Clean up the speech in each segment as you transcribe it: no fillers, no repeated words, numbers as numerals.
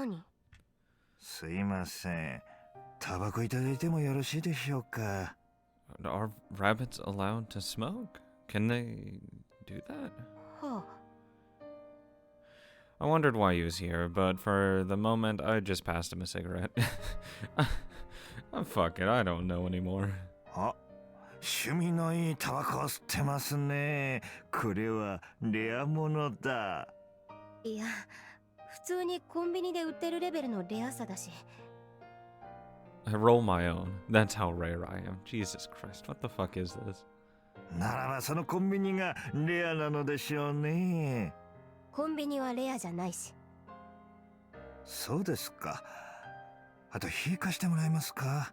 何？すいません。タバコいただいてもよろしいでしょうか。Are rabbits allowed to smoke? Can they do that? は I wondered why he was here, but for the moment, I just passed him a cigarette. Oh, fuck it, I don't know anymore. あ、趣味のいいタバコを吸ってますね。これはレアものだ。あ。いや、普通にコンビニで売ってるレベルのレアさだし。I roll my own. That's how rare I am. Jesus Christ, what the fuck is this? ならばそのコンビニがレアなのでしょうね。コンビニはレアじゃないし。そうですか。あと火貸してもらえますか。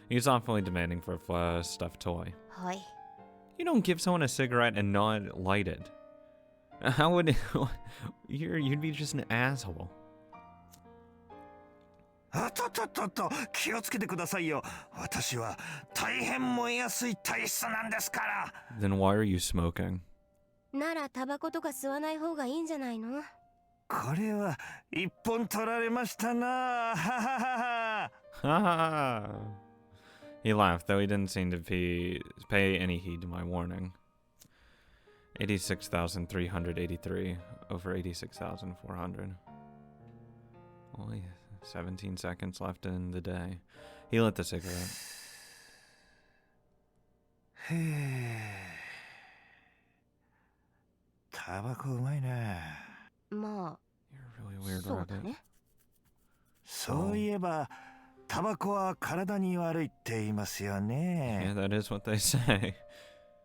He's awfully demanding for a stuffed toy. はい。 You don't give someone a cigarette and not light it. How would you'd be just an asshole. あと気をつけてくださいよ。私は大変燃えやすい体質なんですから。 Then why are you smoking? ならタバコとか吸わない方がいいんじゃないの？これは一本取られましたな。はははは。 Ha! He laughed, though he didn't seem to pay any heed to my warning. 86,383 over 86,400. Only 17 seconds left in the day. He lit the cigarette. へえ。タバコうまいな。ま You're あ、 really weird, そうだ Rabbit. ね。そういえばタバコは体に悪いって言いますよ Yeah, ね。 that is what they say.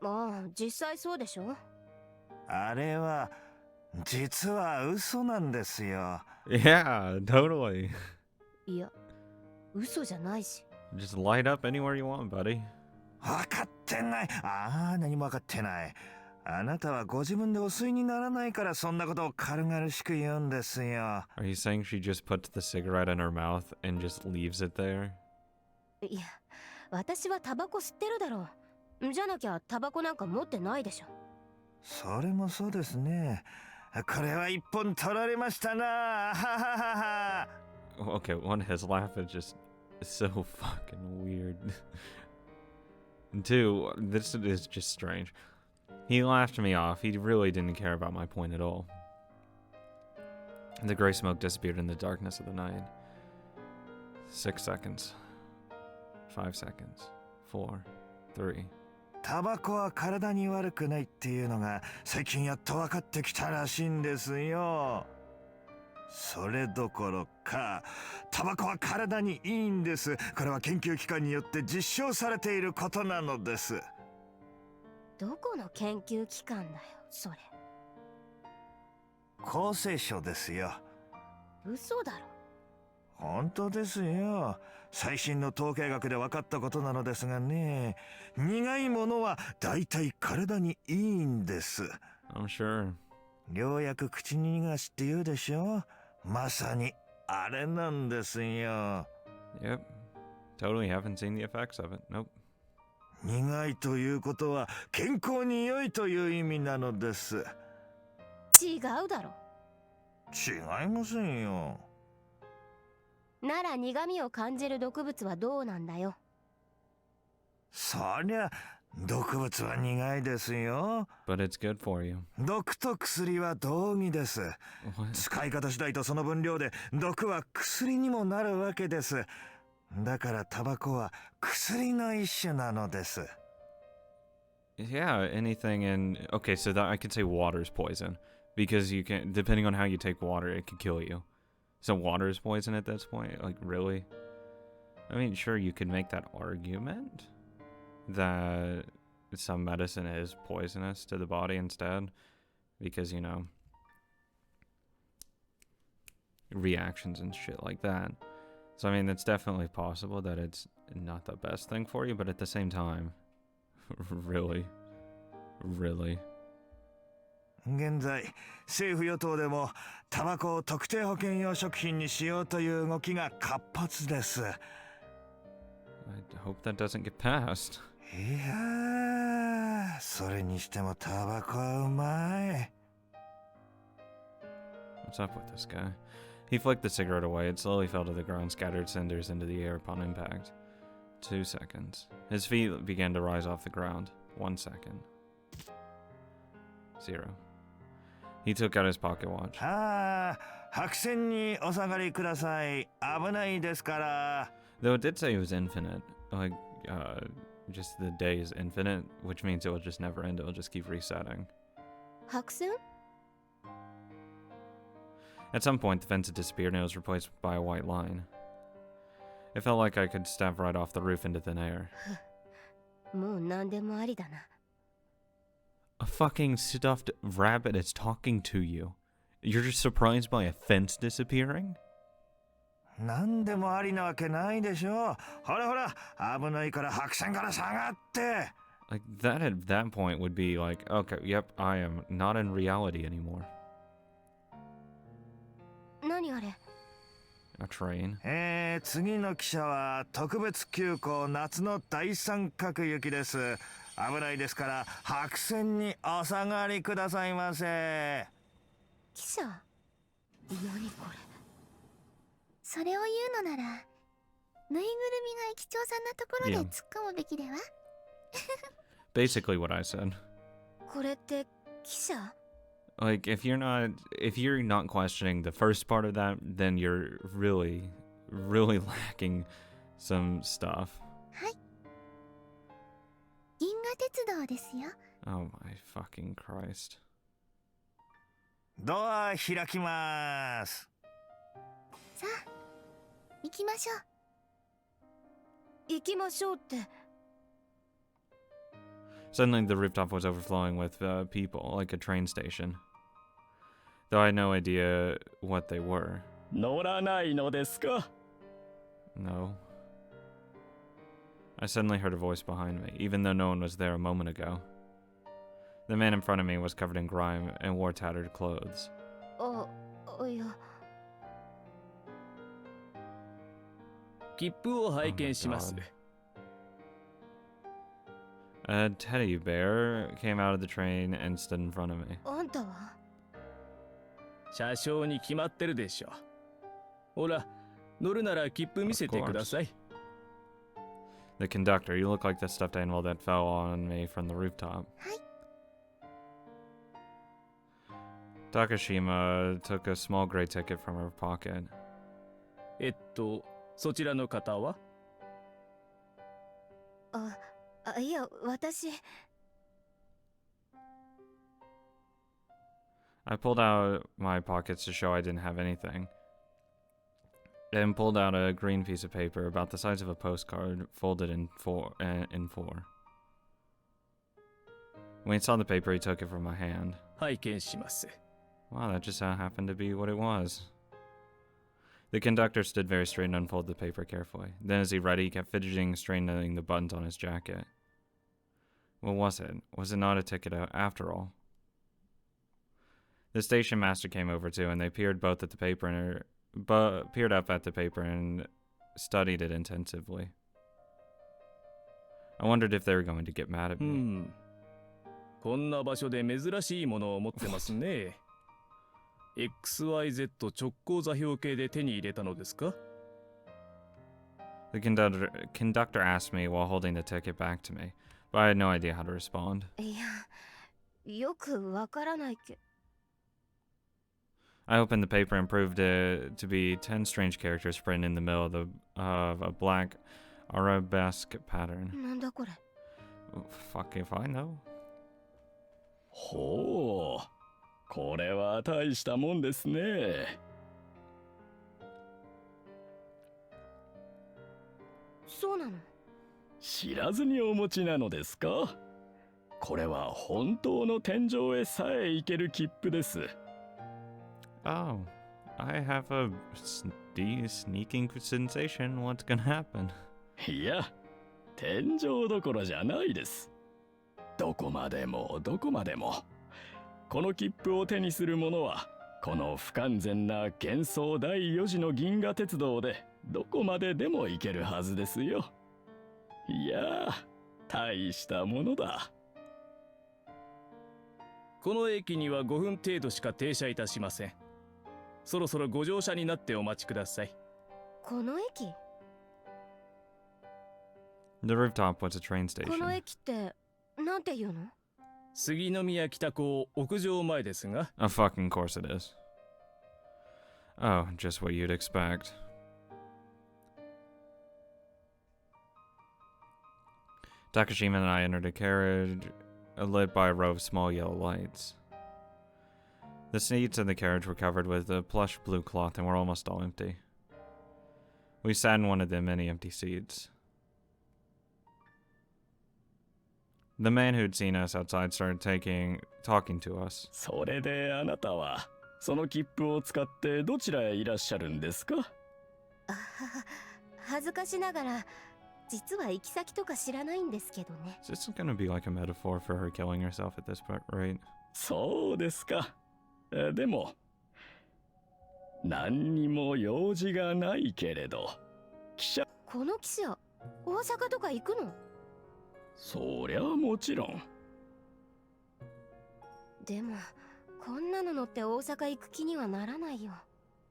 まあ、実際そうでしょ？あれは実は嘘なんですよ。 Yeah, totally. いや、嘘じゃないし。 Just light up anywhere you want, buddy. 分かってない。ああ、何も分かってない。あなたはご自分でお吸いにならないからそんなことを軽々しく言うんですよ。 Are you saying she just puts the cigarette in her mouth and just leaves it there? いや、私はタバコ吸ってるだろう。じゃなきゃタバコなんか持ってないでしょ。それもそうですね。これは一本取られましたな。はははは。 Okay, one, his laugh is just so fucking weird. And two, this is just strange. He laughed me off. He really didn't care about my point at all. The gray smoke disappeared in the darkness of the night. 6 seconds. 5 seconds. 4, 3. タバコは体に悪くないっていうのが最近やっと分かってきたらしいんですよ。それどころかタバコは体にいいんです。これは研究機関によって実証されていることなのです。どこの研究機関だよ、それ。厚生省ですよ。嘘だろ。本当ですよ。最新の統計学で分かったことなのですがね、苦いものはだいたい体にいいんです。 I'm sure. ようやく口に逃がしって言うでしょ。まさにあれなんですよ。 Yep. Totally haven't seen the effects of it. Nope. 苦いということは健康に良いという意味なのです。違うだろ。違いませんよ。なら苦味を感じる毒物はどうなんだよ。そりゃ毒物は苦いですよ。 But it's good for you. 毒と薬は同義です。 What? 使い方次第とその分量で毒は薬にもなるわけです。だからタバコは薬の一種なのです。 Yeah, anything in... Okay, so that I could say water's poison. Because you can... Depending on how you take water, it could kill you. So water's poison at this point? Like, really? I mean, sure, you could make that argument that some medicine is poisonous to the body instead. Because, you know, reactions and shit like that. So, I mean, it's definitely possible that it's not the best thing for you, but at the same time, really? Really? 現在政府与党でもタバコを特定保険用食品にしようという動きが活発です。 I hope that doesn't get passed. いやー、それにしてもタバコはうまい。What's up with this guy? He flicked the cigarette away. It slowly fell to the ground, scattered cinders into the air upon impact. 2 seconds. His feet began to rise off the ground. 1 second. 0. He took out his pocket watch. ああ、白線にお下がりください。危ないですから。 Though it did say it was infinite. Like, just the day is infinite, which means it will just never end. It will just keep resetting. 白線 At some point, the fence had disappeared and it was replaced by a white line. It felt like I could step right off the roof into thin air. もう何でもありだな。 A fucking stuffed rabbit is talking to you. You're just surprised by a fence disappearing? 何でもありなわけないでしょ。ほらほら、危ないから白線から下がって。 Like, that at that point would be like, okay, yep, I am not in reality anymore. 何あれ A train. 次の汽車は特別急行夏の大三角行きです。危ないですから白線にお下がりくださいませ。汽車何これそれを言うのなら、ぬいぐるみが駅長さんなところで突っ込むべきでは。Basically what I said. これって汽車 Like, if you're not questioning the first part of that, then you're really lacking some stuff. はい。銀河鉄道ですよ。 Oh my fucking Christ. ドア開きます。さあ、行きましょう。行きましょうって Suddenly, the rooftop was overflowing with people, like a train station. Though I had no idea what they were. 乗らないのですか? No. I suddenly heard a voice behind me, even though no one was there a moment ago. The man in front of me was covered in grime and wore tattered clothes. いや切符を拝見します。 A teddy bear came out of the train and stood in front of me. あんたは車掌に決まってるでしょ。ほら、乗るなら切符見せてください。 The conductor, you look like the stuffed animal that fell on me from the rooftop. Takashima took a small gray ticket from her pocket. そちらの方は? いや私 I pulled out my pockets to show I didn't have anything, and pulled out a green piece of paper about the size of a postcard, folded in four. When he saw the paper, he took it from my hand. 拝見します。 Wow, that just happened to be what it was. The conductor stood very straight and unfolded the paper carefully. Then as he read it, he kept fidgeting, straightening the buttons on his jacket. What was it? Was it not a ticket after all? The station master came over too, and they peered up at the paper and studied it intensively. I wondered if they were going to get mad at me. こんな場所で珍しいものを持ってますね。XYZ 直行座標系で手に入れたのですか? The conductor asked me while holding the ticket back to me, but I had no idea how to respond. いやよくわからないけ I opened the paper and proved it to be 10 strange characters printed in the middle of a black arabesque pattern. なんだこれ Fuck if I know. ほう、これは大したもんですね。そうなの知らずにお持ちなのですか? これは本当の天井へさえ行ける切符です。 Oh, I have a sneaking sensation what's gonna happen. いや、天井どころじゃないです。どこまでもどこまでも。この切符を手にする者は、この不完全な幻想第4次の銀河鉄道でどこまででも行けるはずですよ。いやー、大したものだ。この駅には5分程度しか停車いたしません。そろそろご乗車になってお待ちください。この駅？ The rooftop was a train この station. 駅ってなんていうの？杉宮北港屋上前ですが、 Oh, fucking course it is. Oh, just what you'd expect. Takashima and I entered a carriage lit by a row of small yellow lights. The seats in the carriage were covered with a plush blue cloth and were almost all empty. We sat in one of the many empty seats. The man who'd seen us outside started talking to us. それであなたはその切符を使ってどちらへいらっしゃるんですか？あはは、恥ずかしながら実は行き先とか知らないんですけどね。 Is this gonna be like a metaphor for her killing herself at this point, right? そうですか。でも何にも用事がないけれど、汽車。この汽車、大阪とか行くの？そりゃもちろん。でもこんなの乗って大阪行く気にはならないよ。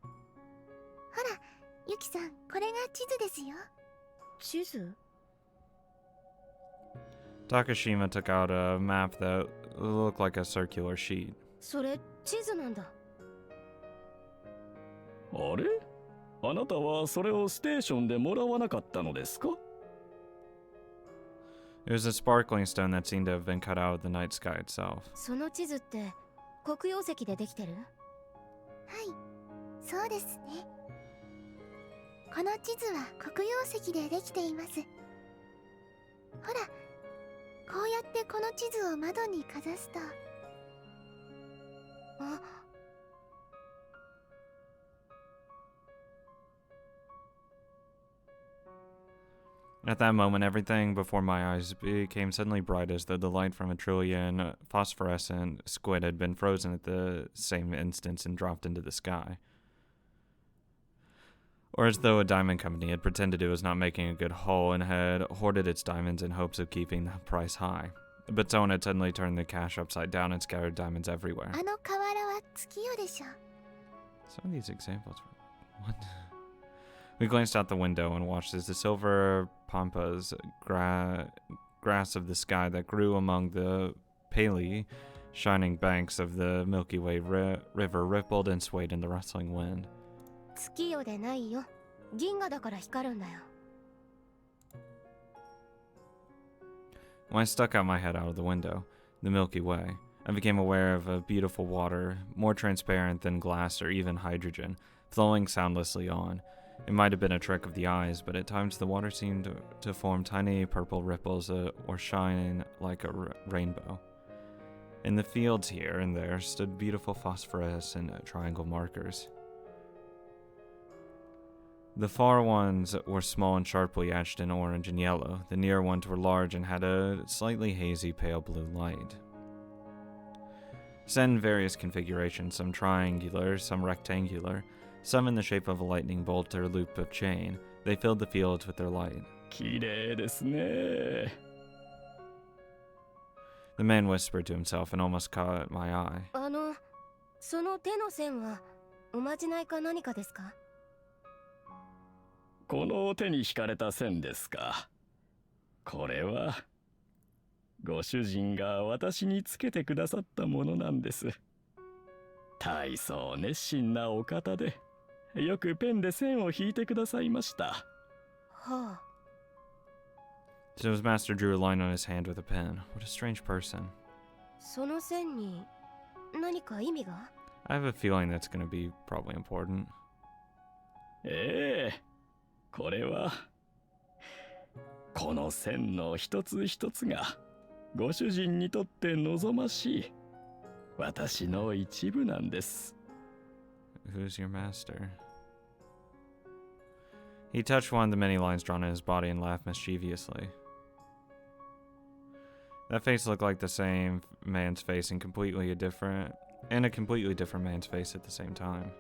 ほら、ユキさん、これが地図ですよ。地図？ Takashima took out a map that looked like a circular sheet. それ地図なんだ。あれ？あなたはそれをステーションでもらわなかったのですか？ It was a sparkling stone that seemed to have been cut out of the night sky itself. その地図って黒曜石でできてる？はい、そうですね。この地図は黒曜石でできています。ほら、こうやってこの地図を窓にかざすと。あ、At that moment, everything before my eyes became suddenly bright as though the light from a trillion phosphorescent squid had been frozen at the same instant and dropped into the sky. Or as though a diamond company had pretended it was not making a good haul and had hoarded its diamonds in hopes of keeping the price high. But someone had suddenly turned the cash upside down and scattered diamonds everywhere. あの瓦は月夜でしょ。 Some of these examples were... What? We glanced out the window and watched as the silver pampas grass of the sky that grew among the palely shining banks of the Milky Way river rippled and swayed in the rustling wind. 月夜でないよ。銀河だから光るんだよ。When I stuck out my head out of the window, the Milky Way, I became aware of a beautiful water, more transparent than glass or even hydrogen, flowing soundlessly on. It might have been a trick of the eyes, but at times the water seemed to form tiny purple ripples or shine like a rainbow. In the fields here and there stood beautiful phosphorescent triangle markers. The far ones were small and sharply etched in orange and yellow. The near ones were large and had a slightly hazy pale blue light. Set in various configurations, some triangular, some rectangular, some in the shape of a lightning bolt or loop of chain, they filled the fields with their light. 綺麗ですね。 The man whispered to himself and almost caught my eye. その手の線はおまじないか何かですか？この手に引かれた線ですか。これはご主人が私につけてくださったものなんです。大層熱心なお方で、よくペンで線を引いてくださいました。はあ。So his master drew a line on his hand with a pen. What a strange person. その線に何か意味が？ I have a feeling that's going to be probably important. ええ、これはこの線の一つ一つがご主人にとって望ましい私の一部なんです。 Who's your master? He touched one of the many lines drawn in his body and laughed mischievously. That face looked like the same man's face and a completely different man's face at the same time.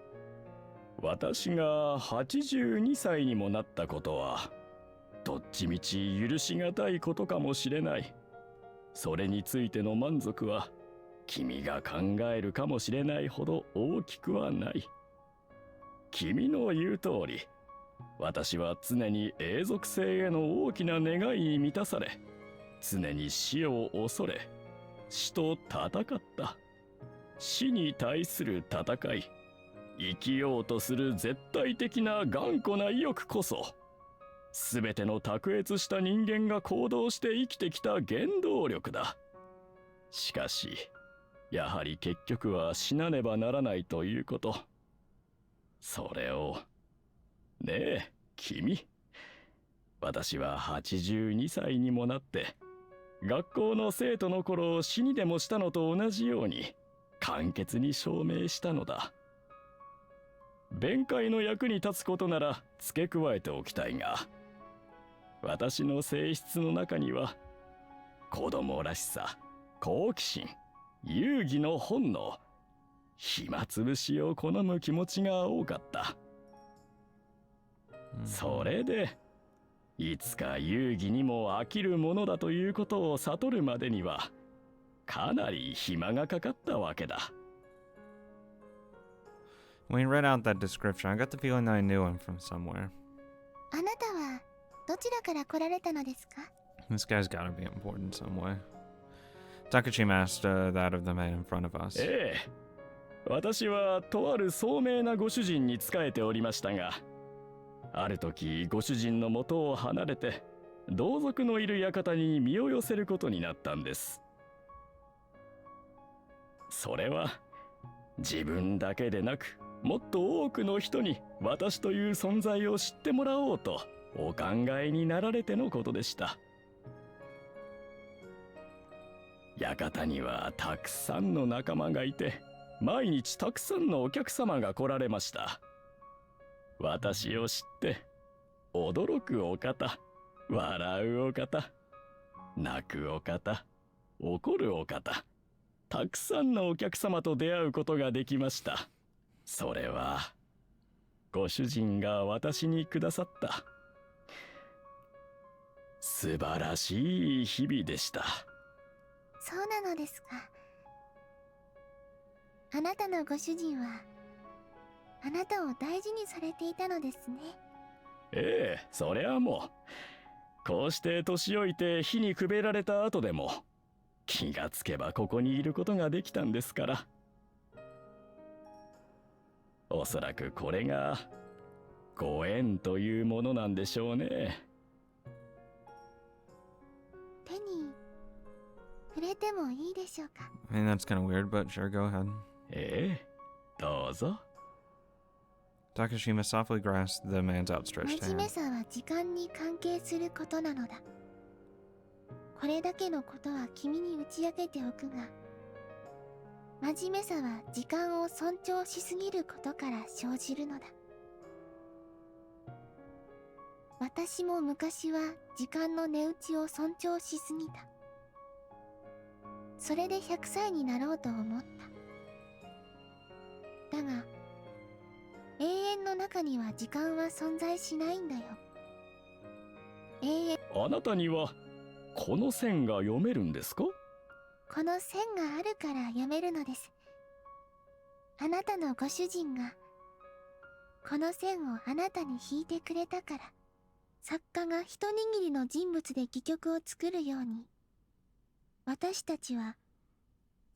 私が82歳にもなったことはどっちみち許しがたいことかもしれない。それについての満足は君が考えるかもしれないほど大きくはない。君の言う通り、私は常に永続性への大きな願いに満たされ、常に死を恐れ、死と戦った。死に対する戦い、生きようとする絶対的な頑固な意欲こそ、すべての卓越した人間が行動して生きてきた原動力だ。しかし、やはり結局は死なねばならないということ。それを、ねえ、君。私は82歳にもなって、学校の生徒の頃を死にでもしたのと同じように、簡潔に証明したのだ。弁解の役に立つことなら付け加えておきたいが、私の性質の中には、子供らしさ、好奇心、遊戯の本能、暇つぶしを好む気持ちが多かった。それで、いつか遊戯にも飽きるものだということを悟るまでには、かなり暇がかかったわけだ。When he read out that description, I got the feeling that I knew him from somewhere. あなたはどちらから来られたのですか？ This guy's gotta be important in some way. Takashima asked that of the man in front of us. ええ、私はとある聡明なご主人に仕えておりましたが、ある時ご主人の元を離れて、同族のいる館に身を寄せることになったんです。それは自分だけでなく、もっと多くの人に私という存在を知ってもらおうとお考えになられてのことでした。館にはたくさんの仲間がいて、毎日たくさんのお客様が来られました。私を知って驚くお方、笑うお方、泣くお方、怒るお方、たくさんのお客様と出会うことができました。それはご主人が私にくださった素晴らしい日々でした。そうなのですか。あなたのご主人はあなたを大事にされていたのですね。ええ、そりゃもうこうして年老いて火にくべられた後でも気がつけばここにいることができたんですから。おそらくこれがご縁というものなんでしょうね。手に触れてもいいでしょうか。 I mean, that's kind of weird, but sure, go ahead. ええ、どうぞ。Takashima softly grasped the man's outstretched 真面目 hand. さは時間に関係することなのだ。これだけのことは君に打ち明けておくが、真面目さは時間を尊重しすぎることから生じるのだ。私も昔は時間の値打ちを尊重しすぎた。それで100歳になろうと思った。だが、永遠の中には時間は存在しないんだよ。永遠。あなたにはこの線が読めるんですか？この線があるから読めるのです。あなたのご主人がこの線をあなたに引いてくれたから、作家が一握りの人物で戯曲を作るように、私たちは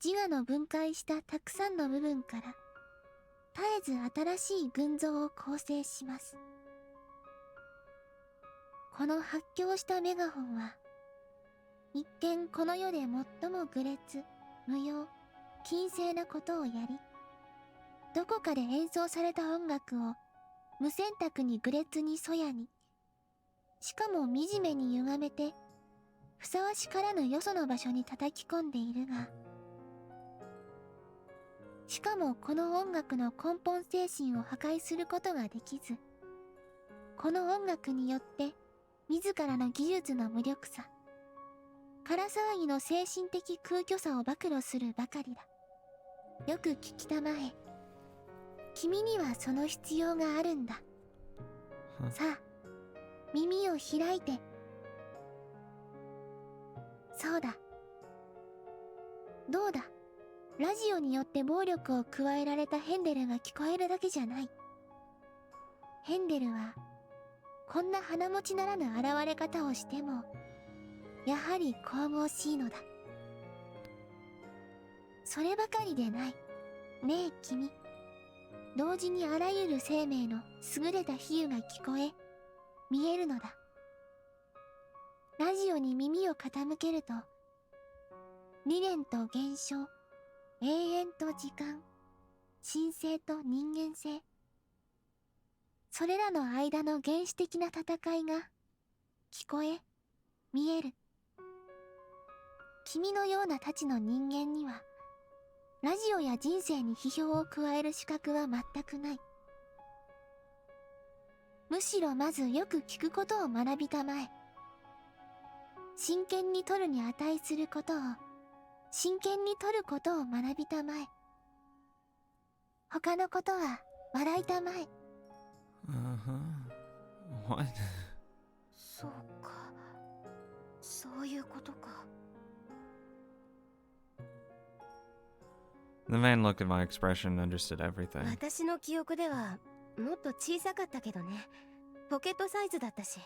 自我の分解したたくさんの部分から絶えず新しい群像を構成します。この発狂したメガホンは一見この世で最も愚劣、無用、禁制なことをやり、どこかで演奏された音楽を無選択に愚劣にそやに、しかも惨めに歪めてふさわしからぬよその場所に叩き込んでいるが、しかもこの音楽の根本精神を破壊することができず、この音楽によって自らの技術の無力さ、空騒ぎの精神的空虚さを暴露するばかりだ。よく聞きたまえ。君にはその必要があるんだ。さあ、耳を開いて。そうだ。どうだ。ラジオによって暴力を加えられたヘンデルが聞こえるだけじゃない。ヘンデルはこんな鼻持ちならぬ現れ方をしてもやはり神々しいのだ。そればかりでない。ねえ君、同時にあらゆる生命の優れた比喩が聞こえ見えるのだ。ラジオに耳を傾けると、理念と現象、永遠と時間、神性と人間性、それらの間の原始的な戦いが聞こえ見える。君のようなたちの人間にはラジオや人生に批評を加える資格は全くない。むしろまずよく聞くことを学びたまえ。真剣に取るに値することを真剣に取ることを学びたまえ。他のことは笑いたまえ。What? そうか、そういうことか。The man looked at my expression and understood everything. 私の記憶ではもっと小さかったけどね。ポケットサイズだったし。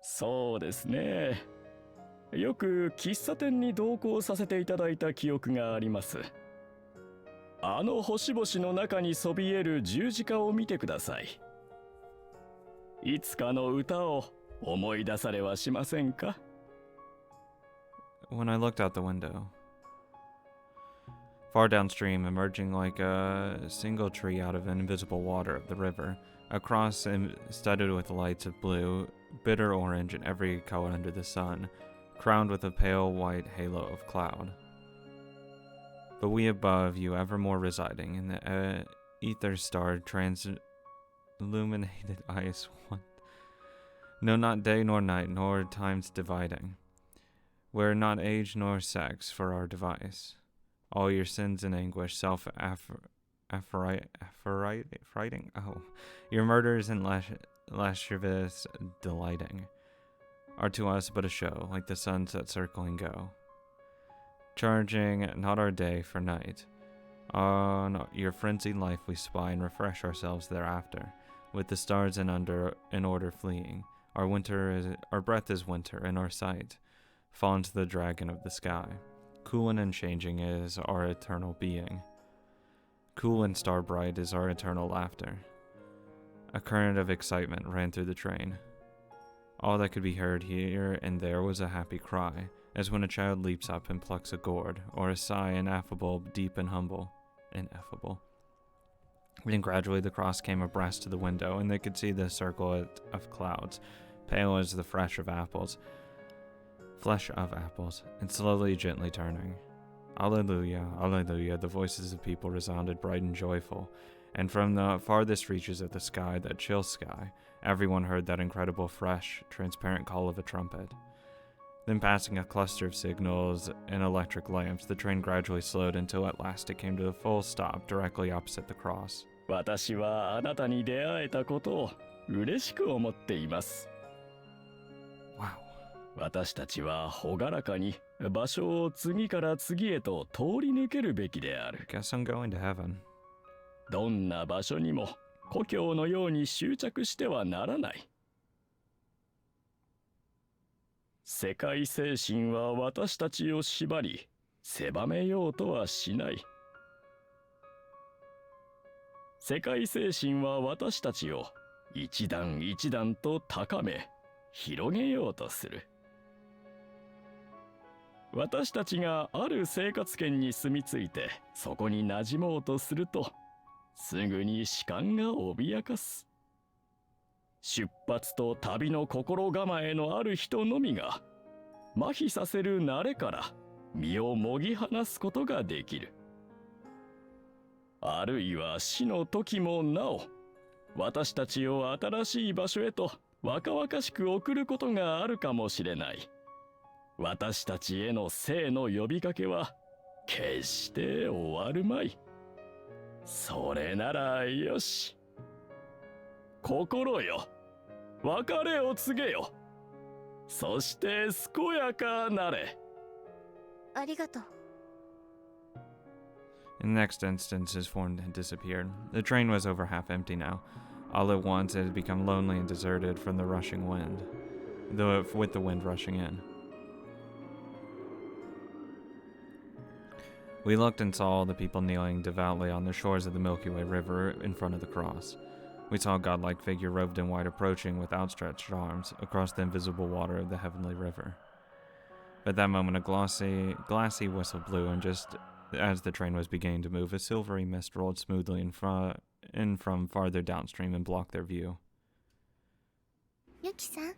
そうですね。よく喫茶店に同行させていただいた記憶があります。あの星々の中にそびえる十字架を見てください。いつかの歌を思い出されはしませんか？ When I looked out the window, far downstream, emerging like a single tree out of invisible water of the river, a cross studded with lights of blue, bitter orange, and every color under the sun, crowned with a pale white halo of cloud. But we above you, evermore residing in the ether starred, illuminated ice one. No, not day nor night, nor times dividing, where not age nor sex for our device. All your sins and anguish, self-affrighting, your murders and lascivious delighting, are to us but a show, like the suns that circling go, charging not our day for night. On your frenzied life we spy and refresh ourselves thereafter, with the stars in order fleeing. Our breath is winter, and our sight fawns the dragon of the sky. Cool and unchanging is our eternal being. Cool and star bright is our eternal laughter. A current of excitement ran through the train. All that could be heard here and there was a happy cry, as when a child leaps up and plucks a gourd, or a sigh, ineffable, deep and humble. Ineffable. Then gradually the cross came abreast to the window, and they could see the circle of clouds, pale as the flesh of apples, and slowly, gently turning. Alleluia, alleluia, the voices of people resounded bright and joyful, and from the farthest reaches of the sky, that chill sky, everyone heard that incredible, fresh, transparent call of a trumpet. Then passing a cluster of signals and electric lamps, the train gradually slowed until at last it came to a full stop directly opposite the cross. 私はあなたに出会えたことを嬉しく思っています。Wow. 私たちは朗らかに場所を次から次へと通り抜けるべきである。 Guess I'm going to heaven. どんな場所にも故郷のように執着してはならない。世界精神は私たちを縛り、狭めようとはしない。世界精神は私たちを一段一段と高め、広げようとする。私たちがある生活圏に住み着いて、そこに馴染もうとすると、すぐに視感が脅かす。出発と旅の心構えのある人のみが、麻痺させる慣れから身をもぎ離すことができる。あるいは死の時もなお、私たちを新しい場所へと若々しく送ることがあるかもしれない。私たちへの生の呼びかけは決して終わるまい。それならよし。心よ、別れを告げよ。そして健やかなれ。ありがとう。In the next instant, his form had disappeared. The train was over half empty now. All at once, it had become lonely and deserted from the rushing wind, with the wind rushing in. We looked and saw all the people kneeling devoutly on the shores of the Milky Way River in front of the cross. We saw a godlike figure robed in white approaching with outstretched arms across the invisible water of the heavenly river. At that moment, a glassy whistle blew, and just as the train was beginning to move, a silvery mist rolled smoothly in from farther downstream and blocked their view. ユキさん、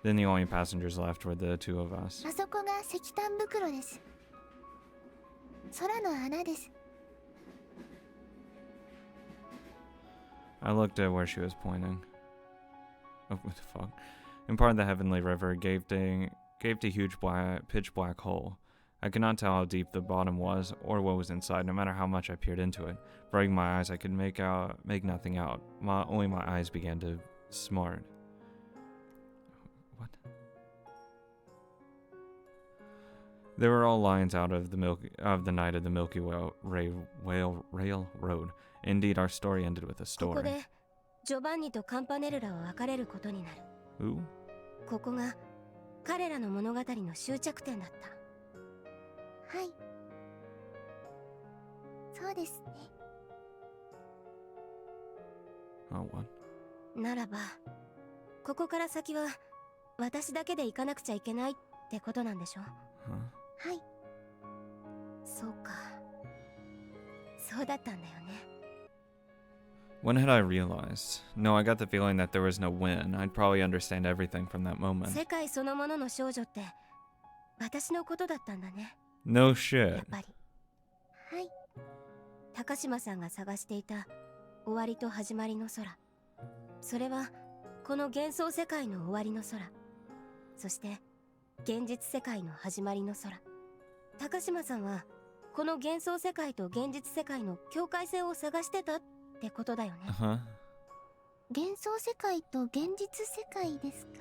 Then the only passengers left were the two of us. あそこが石炭袋です。空の穴です。 I looked at where she was pointing. Oh, what the fuck? In part of the heavenly river gaped a huge pitch black hole. I could not tell how deep the bottom was or what was inside, no matter how much I peered into it. Rubbing my eyes, I could make nothing out. Only my eyes began to smart. What? They were all lines out of the night of the Milky Way Railroad. Indeed, our story ended with a ここ story. でジョバンニとカンパネルラは別れることになる。 Who? ここが彼らの物語の終着点だった。はい。そうですね。 Oh, what? ならば、ここから先は私だけで行かなくちゃいけないってことなんでしょ？ Huh? はい。そうか。そうだったんだよね。 When had I realized? No, I got the feeling that there was no win. I'd probably understand everything from that moment. 世界そのものの少女って私のことだったんだね。 No や shit. っぱり。はい。高島さんが探していた終わりと始まりの空。それはこの幻想世界の終わりの空。そして現実世界の始まりの空。高島さんはこの幻想世界と現実世界の境界線を探してたってことだよね。 Uh-huh. 幻想世界と現実世界ですか。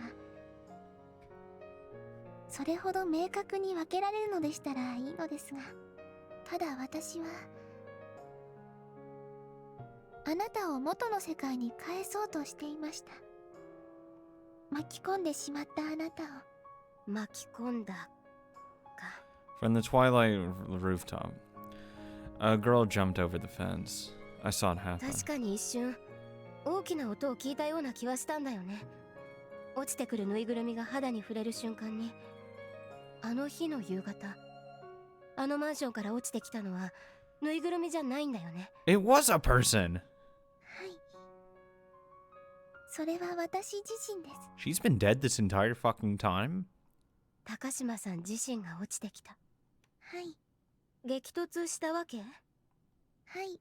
それほど明確に分けられるのでしたらいいのですが、ただ私はあなたを元の世界に返そうとしていました。巻き込んでしまったあなたを。巻き込んだか。 From the twilight rooftop, a girl jumped over the fence. I saw it happen. 確かに一瞬大きな音を聞いたような気はしたんだよね。落ちてくるぬいぐるみが肌に触れる瞬間に、あの日の夕方、あのマンションから落ちてきたのはぬいぐるみじゃないんだよね。 It was a person! はい。それは私自身です。 She's been dead this entire fucking time? 高島さん自身が落ちてきた。はい。激突したわけ？はい。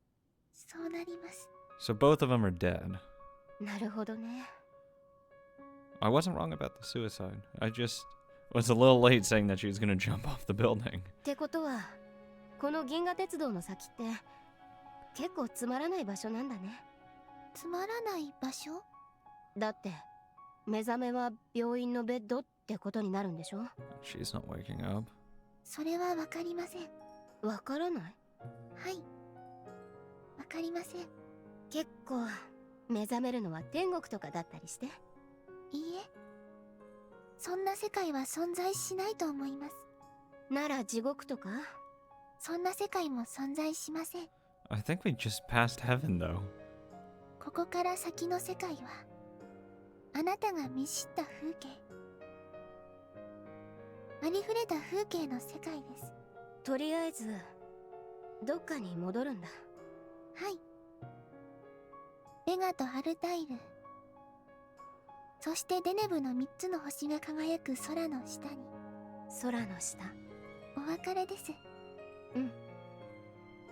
そうなります。 So both of them are dead. なるほどね。 I wasn't wrong about the suicide. I just was a little late saying that she was gonna jump off the building. ってことは、この銀河鉄道の先って結構つまらない場所なんだね。つまらない場所？だって目覚めは病院のベッドってことになるんでしょ？ She's not waking up. それはわかりません。わからない？はい。わかりません。結構目覚めるのは天国とかだったりして。いいえ。そんな世界は存在しないと思います。なら地獄とか？そんな世界も存在しません。 I think we just passed heaven, though. ここから先の世界はあなたが見知った風景、ありふれた風景の世界です。とりあえずどっかに戻るんだ。はい。ベガとアルタイル、そしてデネブの3つの星が輝く空の下に。空の下。お別れです。うん。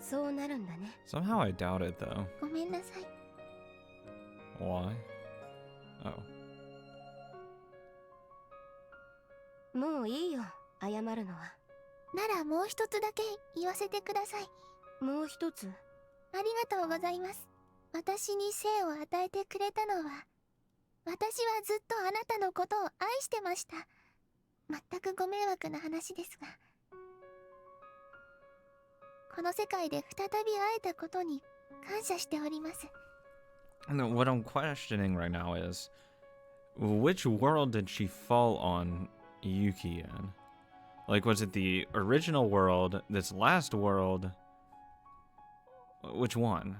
そうなるんだね。 Somehow I doubt it, though. ごめんなさい。 Why? Oh. もういいよ、謝るのは。ならもう一つだけ言わせてください。もう一つ？ありがとうございます。私に生を与えてくれたのは、私はずっとあなたのことを愛してました。全くご迷惑な話ですが、この世界で再び会えたことに感謝しております。 No, what I'm questioning right now is, which world did she fall on Yuki in? Like, was it the original world, this last world? Which one?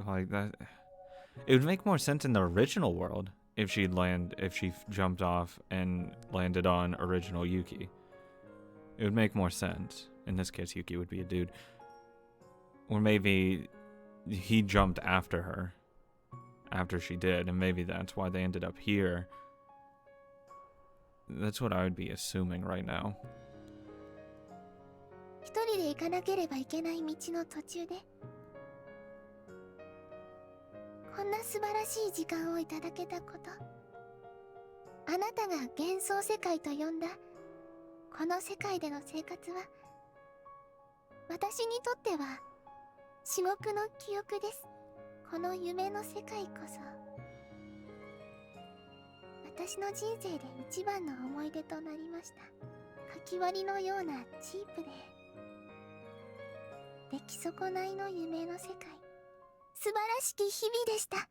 Like that, it would make more sense in the original world if she jumped off and landed on original Yuki. It would make more sense. In this case, Yuki would be a dude. Or maybe he jumped after her. After she did, and maybe that's why they ended up here. That's what I would be assuming right now. 一人で行かなければいけない道の途中でこんな素晴らしい時間をいただけたこと、あなたが幻想世界と呼んだこの世界での生活は私にとっては至極の記憶です。この夢の世界こそ私の人生で一番の思い出となりました。かき割りのようなチープで出来損ないの夢の世界、素晴らしき日々でした。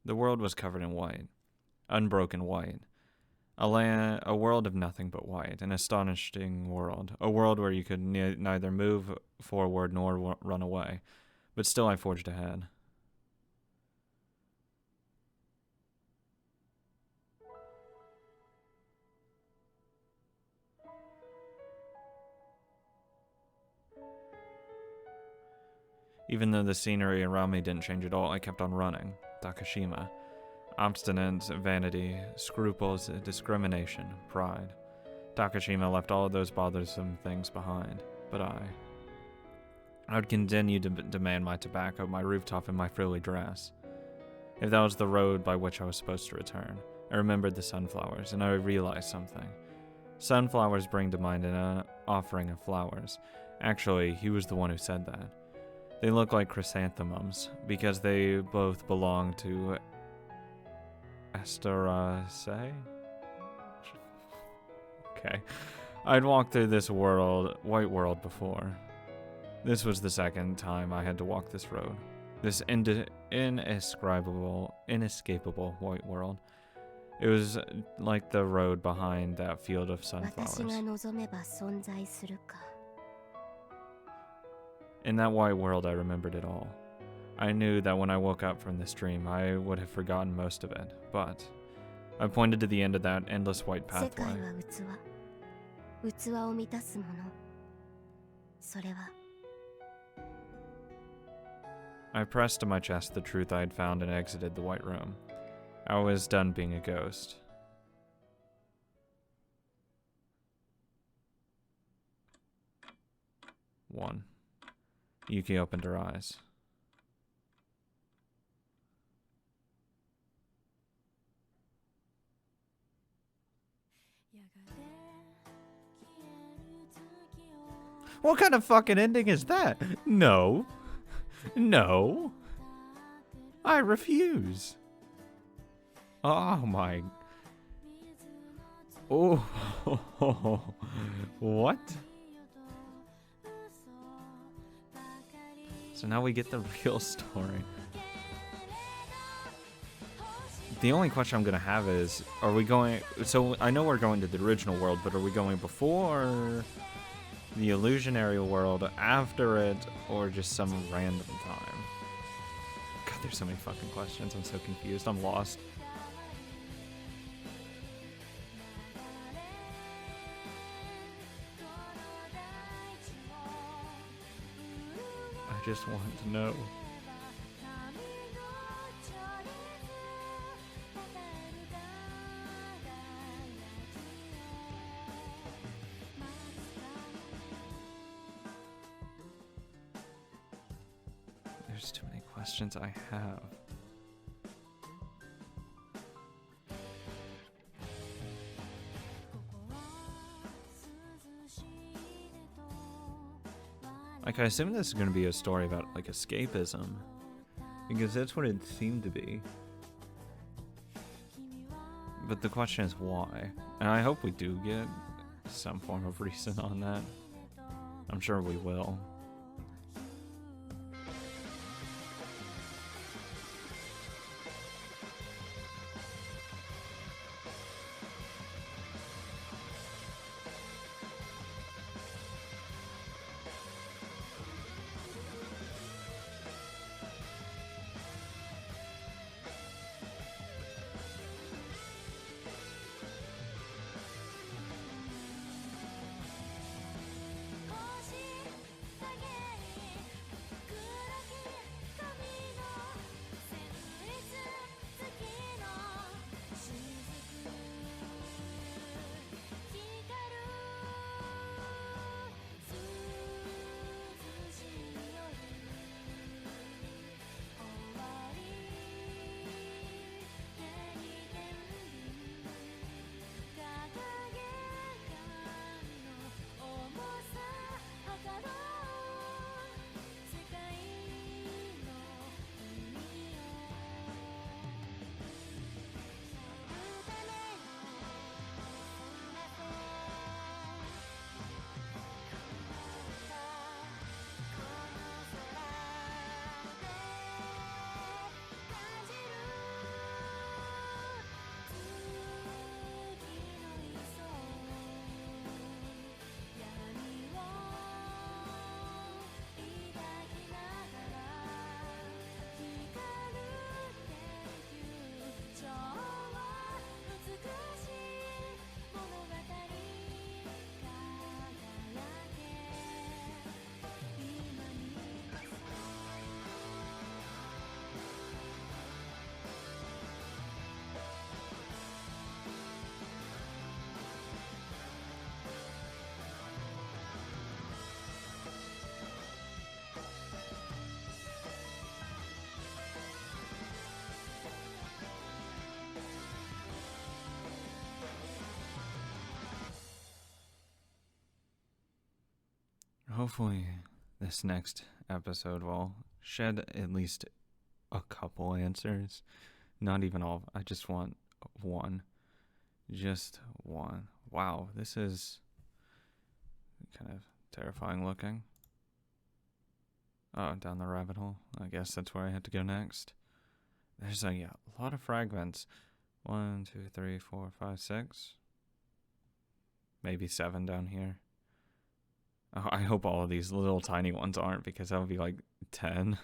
The world was covered in white, unbroken white. A world of nothing but white, an astonishing world. A world where you could neither move forward nor run away. But still I forged ahead. Even though the scenery around me didn't change at all, I kept on running. Takashima. Obstinance, vanity, scruples, discrimination, pride. Takashima left all of those bothersome things behind. But I would continue to demand my tobacco, my rooftop, and my frilly dress. If that was the road by which I was supposed to return, I remembered the sunflowers, and I realized something. Sunflowers bring to mind an offering of flowers. Actually, he was the one who said that. They look like chrysanthemums, because they both belong to Asteraceae? Okay. I'd walked through this white world before. This was the second time I had to walk this road. This inescapable white world. It was like the road behind that field of sunflowers. In that white world, I remembered it all. I knew that when I woke up from this dream, I would have forgotten most of it, but I pointed to the end of that endless white pathway. I pressed to my chest the truth I had found and exited the white room. I was done being a ghost. One. Yuki opened her eyes. What kind of fucking ending is that? No. No. I refuse. Oh my. Oh. What? So now we get the real story. The only question I'm gonna have is, are we going, so I know we're going to the original world, but are we going before the illusionary world, after it, or just some random time? God, there's so many fucking questions. I'm so confused. I'm lost. I just want to know. There's too many questions I have. Like, I assume this is going to be a story about, like, escapism. Because that's what it seemed to be. But the question is why? And I hope we do get some form of reason on that. I'm sure we will. Hopefully, this next episode will shed at least a couple answers. Not even all. I just want one. Just one. Wow, this is kind of terrifying looking. Oh, down the rabbit hole. I guess that's where I had to go next. There's a lot of fragments. 1, 2, 3, 4, 5, 6. Maybe 7 down here. Oh, I hope all of these little tiny ones aren't, because that would be like 10.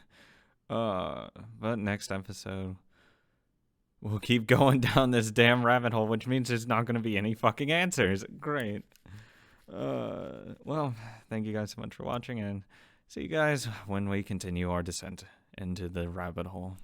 But next episode, we'll keep going down this damn rabbit hole, which means there's not going to be any fucking answers. Great. Well, thank you guys so much for watching, and see you guys when we continue our descent into the rabbit hole.